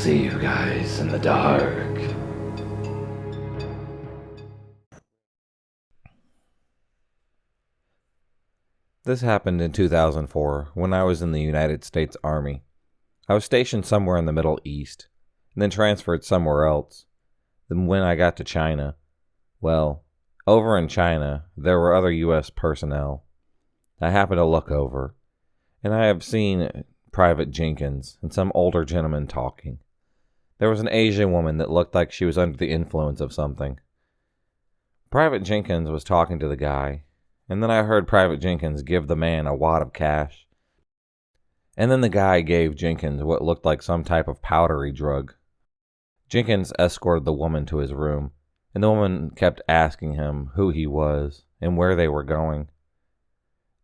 see you guys in the dark. This happened in 2004 when I was in the United States Army. I was stationed somewhere in the Middle East, and then transferred somewhere else. Then when I got to China, well, over in China, there were other U.S. personnel. I happened to look over, and I have seen Private Jenkins and some older gentleman talking. There was an Asian woman that looked like she was under the influence of something. Private Jenkins was talking to the guy, and then I heard Private Jenkins give the man a wad of cash. And then the guy gave Jenkins what looked like some type of powdery drug. Jenkins escorted the woman to his room, and the woman kept asking him who he was and where they were going.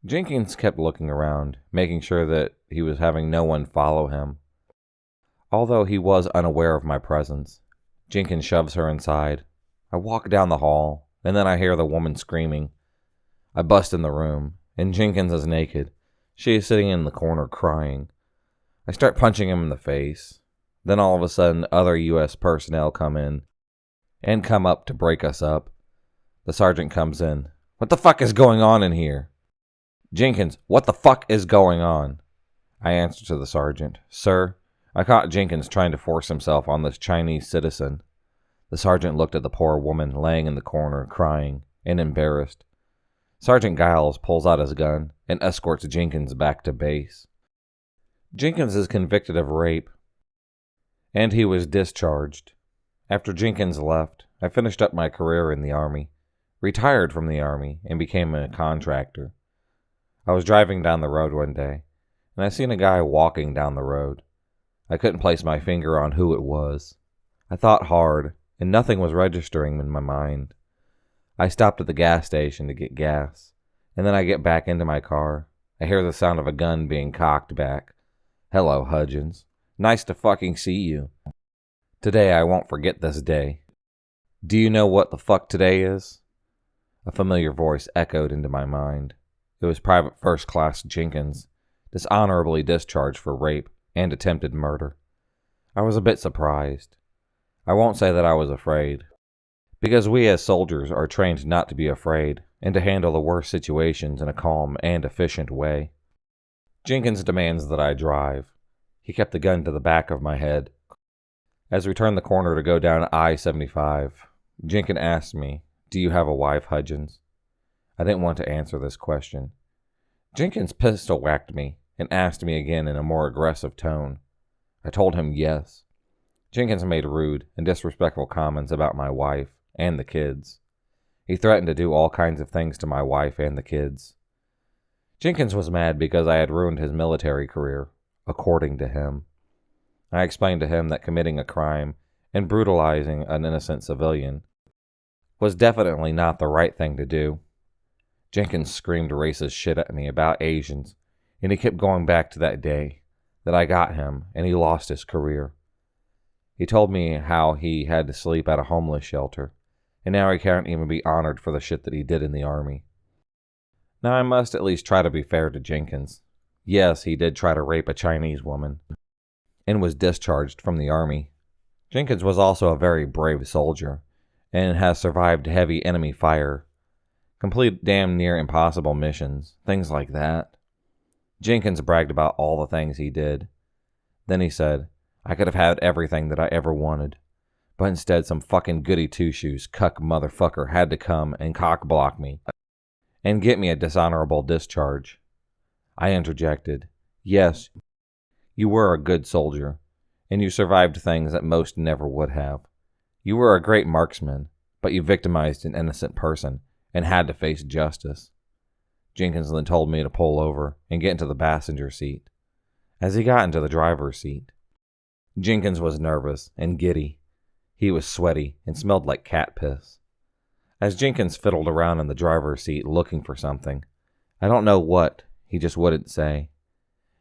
Jenkins kept looking around, making sure that he was having no one follow him. Although he was unaware of my presence, Jenkins shoves her inside. I walk down the hall, and then I hear the woman screaming. I bust in the room, and Jenkins is naked. She is sitting in the corner crying. I start punching him in the face. Then all of a sudden, other U.S. personnel come in and come up to break us up. The sergeant comes in. What the fuck is going on in here? Jenkins, what the fuck is going on? I answer to the sergeant. Sir, I caught Jenkins trying to force himself on this Chinese citizen. The sergeant looked at the poor woman laying in the corner, crying and embarrassed. Sergeant Giles pulls out his gun and escorts Jenkins back to base. Jenkins is convicted of rape, and he was discharged. After Jenkins left, I finished up my career in the Army, retired from the Army, and became a contractor. I was driving down the road one day, and I seen a guy walking down the road. I couldn't place my finger on who it was. I thought hard, and nothing was registering in my mind. I stopped at the gas station to get gas, and then I get back into my car. I hear the sound of a gun being cocked back. Hello, Hudgens. Nice to fucking see you. Today I won't forget this day. Do you know what the fuck today is? A familiar voice echoed into my mind. It was Private First Class Jenkins, dishonorably discharged for rape and attempted murder. I was a bit surprised. I won't say that I was afraid, because we as soldiers are trained not to be afraid and to handle the worst situations in a calm and efficient way. Jenkins demands that I drive. He kept the gun to the back of my head. As we turned the corner to go down I-75, Jenkins asked me, "Do you have a wife, Hudgens?" I didn't want to answer this question. Jenkins pistol whacked me and asked me again in a more aggressive tone. I told him yes. Jenkins made rude and disrespectful comments about my wife and the kids. He threatened to do all kinds of things to my wife and the kids. Jenkins was mad because I had ruined his military career, according to him. I explained to him that committing a crime and brutalizing an innocent civilian was definitely not the right thing to do. Jenkins screamed racist shit at me about Asians, and he kept going back to that day that I got him and he lost his career. He told me how he had to sleep at a homeless shelter, and now he can't even be honored for the shit that he did in the Army. Now I must at least try to be fair to Jenkins. Yes, he did try to rape a Chinese woman, and was discharged from the Army. Jenkins was also a very brave soldier, and has survived heavy enemy fire, complete damn near impossible missions, things like that. Jenkins bragged about all the things he did. Then he said, I could have had everything that I ever wanted, but instead some fucking goody two-shoes cuck motherfucker had to come and cock-block me and get me a dishonorable discharge. I interjected, yes, you were a good soldier, and you survived things that most never would have. You were a great marksman, but you victimized an innocent person and had to face justice. Jenkins then told me to pull over and get into the passenger seat. As he got into the driver's seat, Jenkins was nervous and giddy. He was sweaty and smelled like cat piss. As Jenkins fiddled around in the driver's seat looking for something, I don't know what, he just wouldn't say.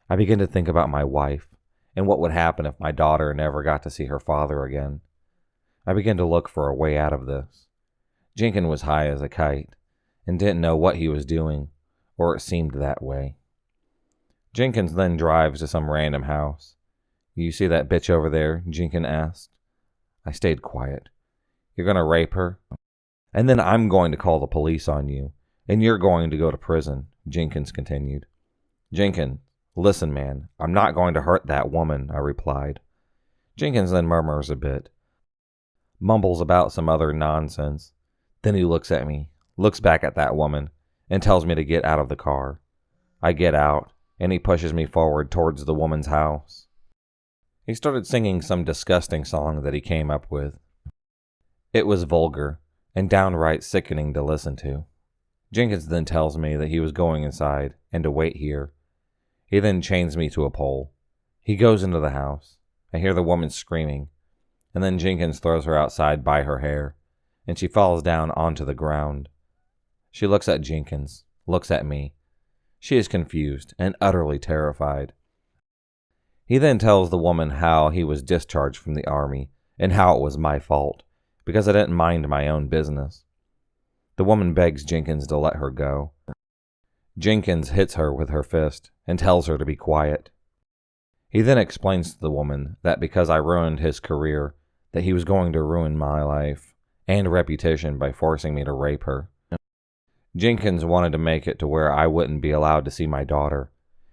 I began to think about my wife and what would happen if my daughter never got to see her father again. I began to look for a way out of this. Jenkins was high as a kite and didn't know what he was doing, or it seemed that way. Jenkins then drives to some random house. You see that bitch over there? Jenkins asked. I stayed quiet. You're going to rape her? And then I'm going to call the police on you, and you're going to go to prison, Jenkins continued. Jenkins, listen, man, I'm not going to hurt that woman, I replied. Jenkins then murmurs a bit, mumbles about some other nonsense. Then he looks at me, looks back at that woman, and tells me to get out of the car. I get out, and he pushes me forward towards the woman's house. He started singing some disgusting song that he came up with. It was vulgar and downright sickening to listen to. Jenkins then tells me that he was going inside and to wait here. He then chains me to a pole. He goes into the house. I hear the woman screaming, and then Jenkins throws her outside by her hair, and she falls down onto the ground. She looks at Jenkins, looks at me. She is confused and utterly terrified. He then tells the woman how he was discharged from the army and how it was my fault, because I didn't mind my own business. The woman begs Jenkins to let her go. Jenkins hits her with her fist and tells her to be quiet. He then explains to the woman that because I ruined his career, that he was going to ruin my life and reputation by forcing me to rape her. Jenkins wanted to make it to where I wouldn't be allowed to see my daughter,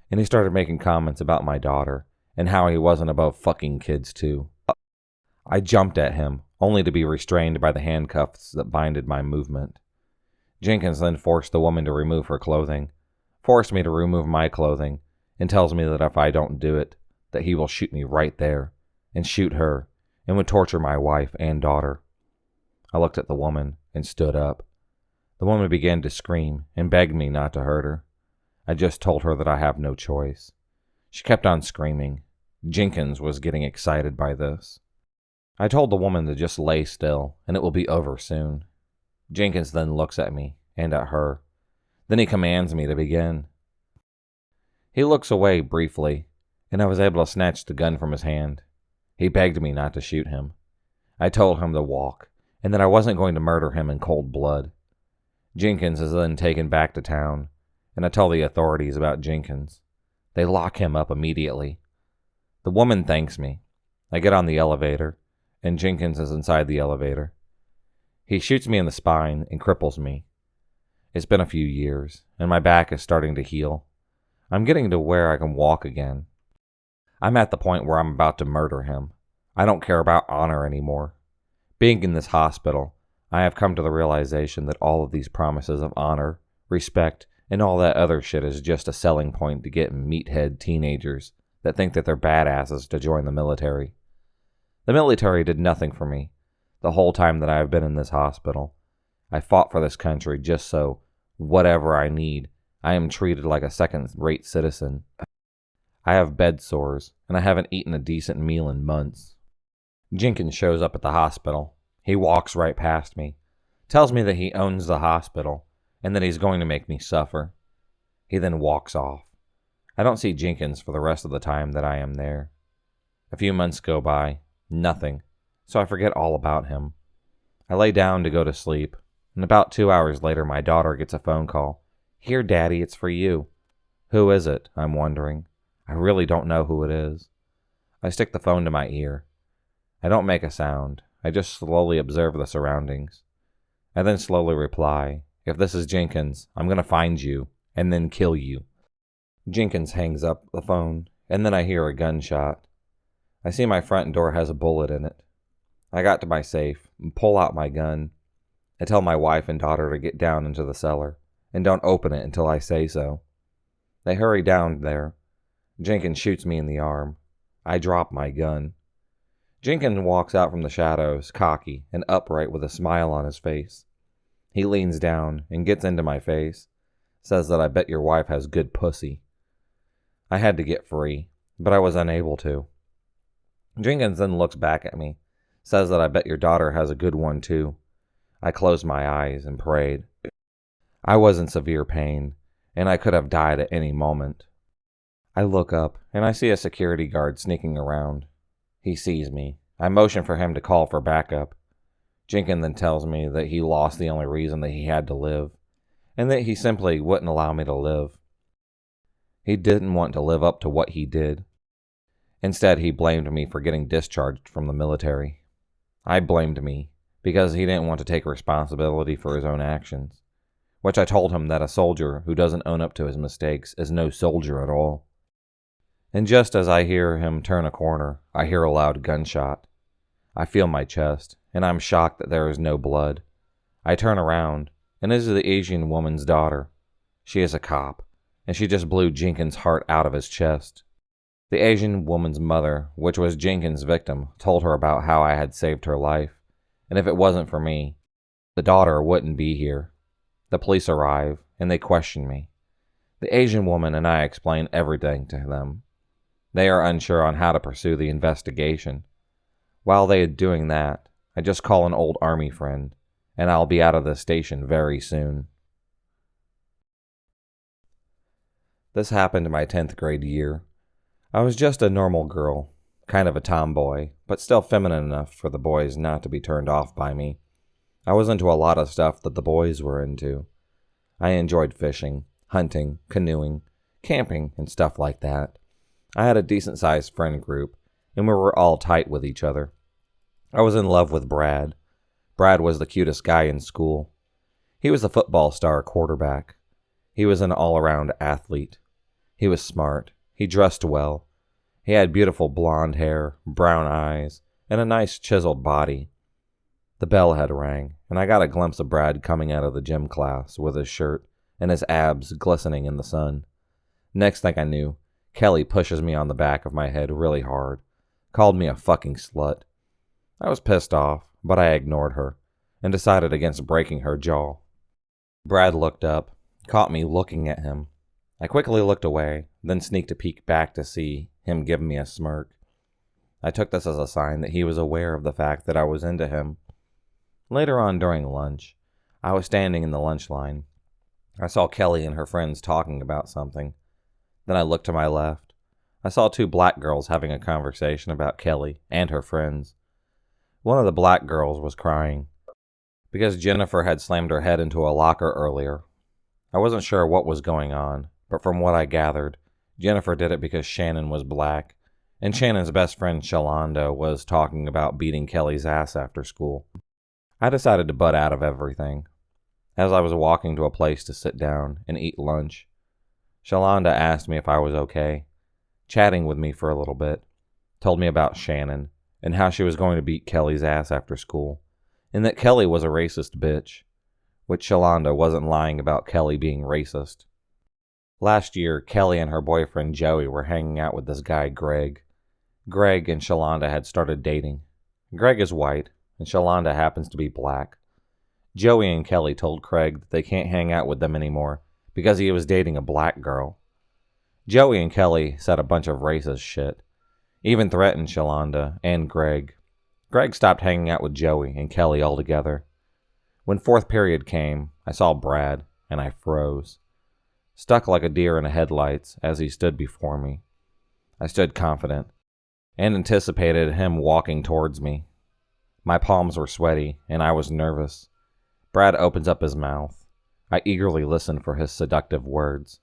and he started making comments about my daughter and how he wasn't above fucking kids too. I jumped at him, only to be restrained by the handcuffs that binded my movement. Jenkins then forced the woman to remove her clothing, forced me to remove my clothing, and tells me that if I don't do it, that he will shoot me right there, and shoot her, and would torture my wife and daughter. I looked at the woman and stood up. The woman began to scream and begged me not to hurt her. I just told her that I have no choice. She kept on screaming. Jenkins was getting excited by this. I told the woman to just lay still, and it will be over soon. Jenkins then looks at me and at her. Then he commands me to begin. He looks away briefly, and I was able to snatch the gun from his hand. He begged me not to shoot him. I told him to walk, and that I wasn't going to murder him in cold blood. Jenkins is then taken back to town, and I tell the authorities about Jenkins. They lock him up immediately. The woman thanks me. I get on the elevator, and Jenkins is inside the elevator. He shoots me in the spine and cripples me. It's been a few years, and my back is starting to heal. I'm getting to where I can walk again. I'm at the point where I'm about to murder him. I don't care about honor anymore. Being in this hospital, I have come to the realization that all of these promises of honor, respect, and all that other shit is just a selling point to get meathead teenagers that think that they're badasses to join the military. The military did nothing for me the whole time that I have been in this hospital. I fought for this country just so, whatever I need, I am treated like a second-rate citizen. I have bed sores, and I haven't eaten a decent meal in months. Jenkins shows up at the hospital. He walks right past me, tells me that he owns the hospital, and that he's going to make me suffer. He then walks off. I don't see Jenkins for the rest of the time that I am there. A few months go by, nothing, so I forget all about him. I lay down to go to sleep, and about 2 hours later my daughter gets a phone call. "Here, Daddy, it's for you." Who is it? I'm wondering. I really don't know who it is. I stick the phone to my ear. I don't make a sound. I just slowly observe the surroundings. I then slowly reply, "If this is Jenkins, I'm going to find you, and then kill you." Jenkins hangs up the phone, and then I hear a gunshot. I see my front door has a bullet in it. I got to my safe and pull out my gun. I tell my wife and daughter to get down into the cellar, and don't open it until I say so. They hurry down there. Jenkins shoots me in the arm. I drop my gun. Jenkins walks out from the shadows, cocky and upright with a smile on his face. He leans down and gets into my face, says that I bet your wife has good pussy. I had to get free, but I was unable to. Jenkins then looks back at me, says that I bet your daughter has a good one too. I closed my eyes and prayed. I was in severe pain, and I could have died at any moment. I look up, and I see a security guard sneaking around. He sees me. I motion for him to call for backup. Jenkins then tells me that he lost the only reason that he had to live, and that he simply wouldn't allow me to live. He didn't want to live up to what he did. Instead, he blamed me for getting discharged from the military. I blamed me because he didn't want to take responsibility for his own actions, which I told him that a soldier who doesn't own up to his mistakes is no soldier at all. And just as I hear him turn a corner, I hear a loud gunshot. I feel my chest, and I'm shocked that there is no blood. I turn around, and it is the Asian woman's daughter. She is a cop, and she just blew Jenkins' heart out of his chest. The Asian woman's mother, which was Jenkins' victim, told her about how I had saved her life, and if it wasn't for me, the daughter wouldn't be here. The police arrive, and they question me. The Asian woman and I explain everything to them. They are unsure on how to pursue the investigation. While they are doing that, I just call an old army friend, and I'll be out of the station very soon. This happened my 10th grade year. I was just a normal girl, kind of a tomboy, but still feminine enough for the boys not to be turned off by me. I was into a lot of stuff that the boys were into. I enjoyed fishing, hunting, canoeing, camping, and stuff like that. I had a decent-sized friend group, and we were all tight with each other. I was in love with Brad. Brad was the cutest guy in school. He was a football star quarterback. He was an all-around athlete. He was smart. He dressed well. He had beautiful blonde hair, brown eyes, and a nice chiseled body. The bell had rang, and I got a glimpse of Brad coming out of the gym class with his shirt and his abs glistening in the sun. Next thing I knew, Kelly pushes me on the back of my head really hard, called me a fucking slut. I was pissed off, but I ignored her and decided against breaking her jaw. Brad looked up, caught me looking at him. I quickly looked away, then sneaked a peek back to see him give me a smirk. I took this as a sign that he was aware of the fact that I was into him. Later on during lunch, I was standing in the lunch line. I saw Kelly and her friends talking about something. Then I looked to my left. I saw two black girls having a conversation about Kelly and her friends. One of the black girls was crying because Jennifer had slammed her head into a locker earlier. I wasn't sure what was going on, but from what I gathered, Jennifer did it because Shannon was black, and Shannon's best friend Shalonda was talking about beating Kelly's ass after school. I decided to butt out of everything. As I was walking to a place to sit down and eat lunch, Shalonda asked me if I was okay, chatting with me for a little bit, told me about Shannon and how she was going to beat Kelly's ass after school, and that Kelly was a racist bitch, which Shalonda wasn't lying about Kelly being racist. Last year, Kelly and her boyfriend Joey were hanging out with this guy Greg. Greg and Shalonda had started dating. Greg is white, and Shalonda happens to be black. Joey and Kelly told Craig that they can't hang out with them anymore because he was dating a black girl. Joey and Kelly said a bunch of racist shit, even threatened Shalonda and Greg. Greg stopped hanging out with Joey and Kelly altogether. When fourth period came, I saw Brad, and I froze, stuck like a deer in the headlights as he stood before me. I stood confident and anticipated him walking towards me. My palms were sweaty, and I was nervous. Brad opens up his mouth. I eagerly listened for his seductive words.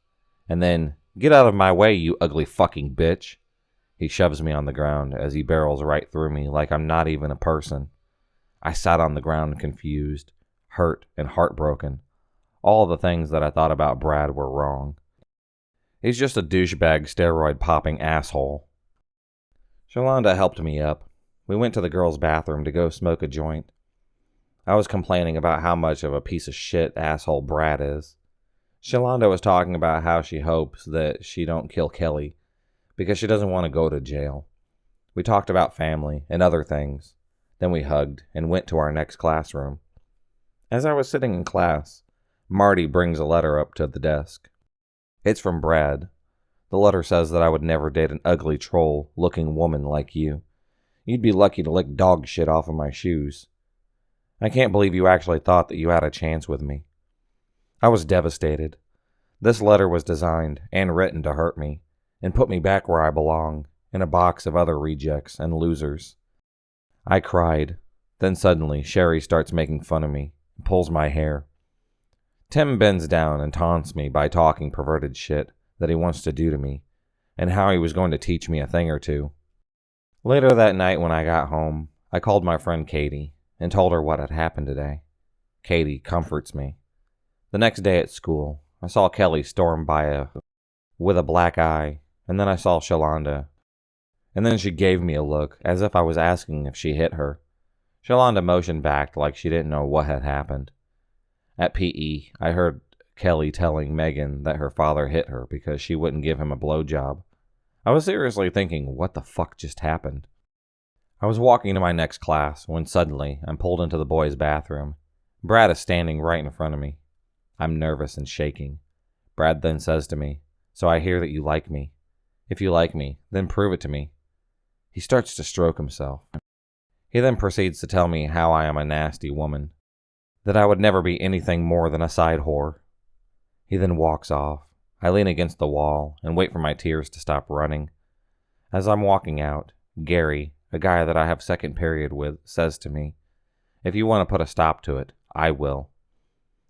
And then, "Get out of my way, you ugly fucking bitch." He shoves me on the ground as he barrels right through me like I'm not even a person. I sat on the ground confused, hurt, and heartbroken. All the things that I thought about Brad were wrong. He's just a douchebag steroid-popping asshole. Shalonda helped me up. We went to the girls' bathroom to go smoke a joint. I was complaining about how much of a piece of shit asshole Brad is. Shalonda was talking about how she hopes that she don't kill Kelly because she doesn't want to go to jail. We talked about family and other things. Then we hugged and went to our next classroom. As I was sitting in class, Marty brings a letter up to the desk. It's from Brad. The letter says that I would never date an ugly troll-looking woman like you. You'd be lucky to lick dog shit off of my shoes. I can't believe you actually thought that you had a chance with me. I was devastated. This letter was designed and written to hurt me and put me back where I belong, in a box of other rejects and losers. I cried. Then suddenly, Sherry starts making fun of me and pulls my hair. Tim bends down and taunts me by talking perverted shit that he wants to do to me, and how he was going to teach me a thing or two. Later that night when I got home, I called my friend Katie and told her what had happened today. Katie comforts me. The next day at school, I saw Kelly storm by with a black eye, and then I saw Shalonda. And then she gave me a look, as if I was asking if she hit her. Shalonda motioned back like she didn't know what had happened. At PE, I heard Kelly telling Megan that her father hit her because she wouldn't give him a blowjob. I was seriously thinking, what the fuck just happened? I was walking to my next class when suddenly I'm pulled into the boys' bathroom. Brad is standing right in front of me. I'm nervous and shaking. Brad then says to me, "So I hear that you like me. If you like me, then prove it to me." He starts to stroke himself. He then proceeds to tell me how I am a nasty woman, that I would never be anything more than a side whore. He then walks off. I lean against the wall and wait for my tears to stop running. As I'm walking out, Gary, a guy that I have second period with, says to me, "If you want to put a stop to it, I will."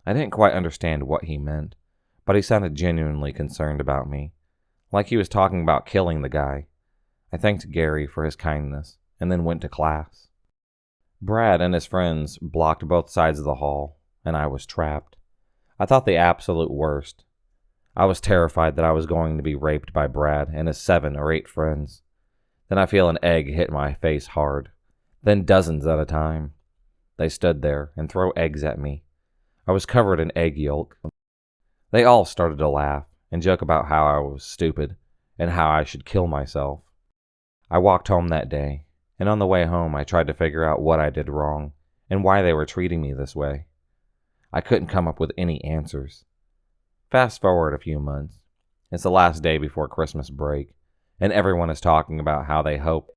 I didn't quite understand what he meant, but he sounded genuinely concerned about me, like he was talking about killing the guy. I thanked Gary for his kindness and then went to class. Brad and his friends blocked both sides of the hall, and I was trapped. I thought the absolute worst. I was terrified that I was going to be raped by Brad and his 7 or 8 friends. Then I feel an egg hit my face hard, then dozens at a time. They stood there and throw eggs at me. I was covered in egg yolk. They all started to laugh and joke about how I was stupid and how I should kill myself. I walked home that day, and on the way home I tried to figure out what I did wrong and why they were treating me this way. I couldn't come up with any answers. Fast forward a few months. It's the last day before Christmas break, and everyone is talking about how they hope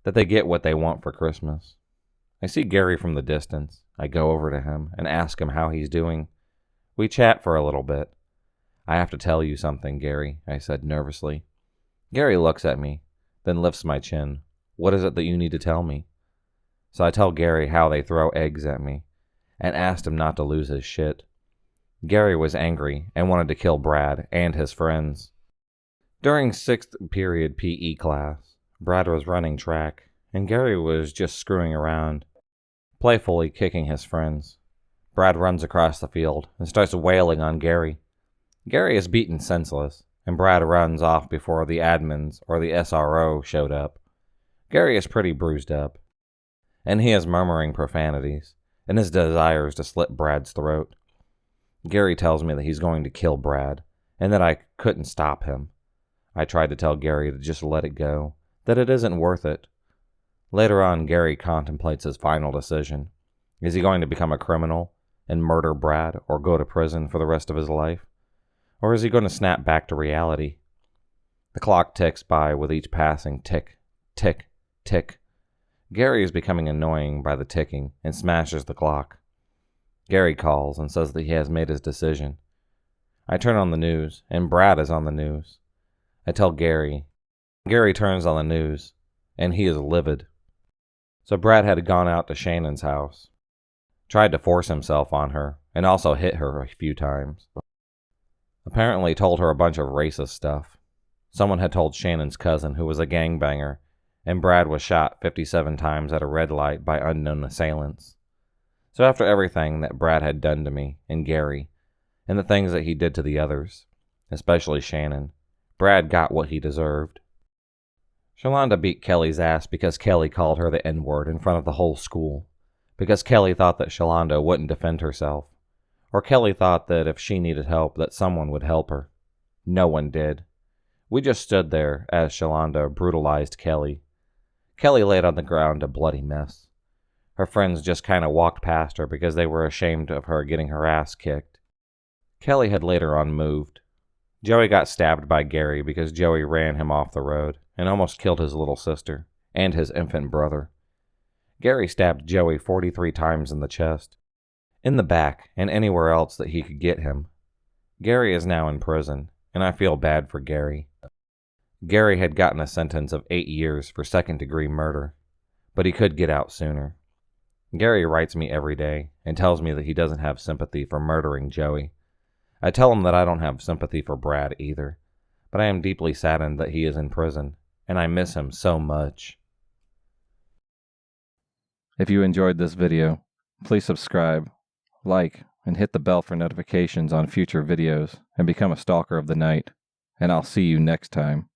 that they get what they want for Christmas. I see Gary from the distance. I go over to him and ask him how he's doing. We chat for a little bit. "I have to tell you something, Gary," I said nervously. Gary looks at me, then lifts my chin. "What is it that you need to tell me?" So I tell Gary how they throw eggs at me, and asked him not to lose his shit. Gary was angry and wanted to kill Brad and his friends. During 6th period PE class, Brad was running track, and Gary was just screwing around, playfully kicking his friends. Brad runs across the field and starts wailing on Gary. Gary is beaten senseless, and Brad runs off before the admins or the SRO showed up. Gary is pretty bruised up, and he is murmuring profanities and his desires to slit Brad's throat. Gary tells me that he's going to kill Brad, and that I couldn't stop him. I tried to tell Gary to just let it go, that it isn't worth it. Later on, Gary contemplates his final decision. Is he going to become a criminal and murder Brad or go to prison for the rest of his life? Or is he going to snap back to reality? The clock ticks by with each passing tick, tick, tick. Gary is becoming annoying by the ticking and smashes the clock. Gary calls and says that he has made his decision. I turn on the news, and Brad is on the news. I tell Gary. Gary turns on the news, and he is livid. So Brad had gone out to Shannon's house, tried to force himself on her, and also hit her a few times. Apparently told her a bunch of racist stuff. Someone had told Shannon's cousin, who was a gangbanger, and Brad was shot 57 times at a red light by unknown assailants. So after everything that Brad had done to me and Gary, and the things that he did to the others, especially Shannon, Brad got what he deserved. Shalonda beat Kelly's ass because Kelly called her the N-word in front of the whole school, because Kelly thought that Shalonda wouldn't defend herself, or Kelly thought that if she needed help that someone would help her. No one did. We just stood there as Shalonda brutalized Kelly. Kelly laid on the ground a bloody mess. Her friends just kind of walked past her because they were ashamed of her getting her ass kicked. Kelly had later on moved. Joey got stabbed by Gary because Joey ran him off the road and almost killed his little sister and his infant brother. Gary stabbed Joey 43 times in the chest, in the back, and anywhere else that he could get him. Gary is now in prison, and I feel bad for Gary. Gary had gotten a sentence of 8 years for second-degree murder, but he could get out sooner. Gary writes me every day and tells me that he doesn't have sympathy for murdering Joey. I tell him that I don't have sympathy for Brad either, but I am deeply saddened that he is in prison, and I miss him so much. If you enjoyed this video, please subscribe, like, and hit the bell for notifications on future videos and become a stalker of the night. And I'll see you next time.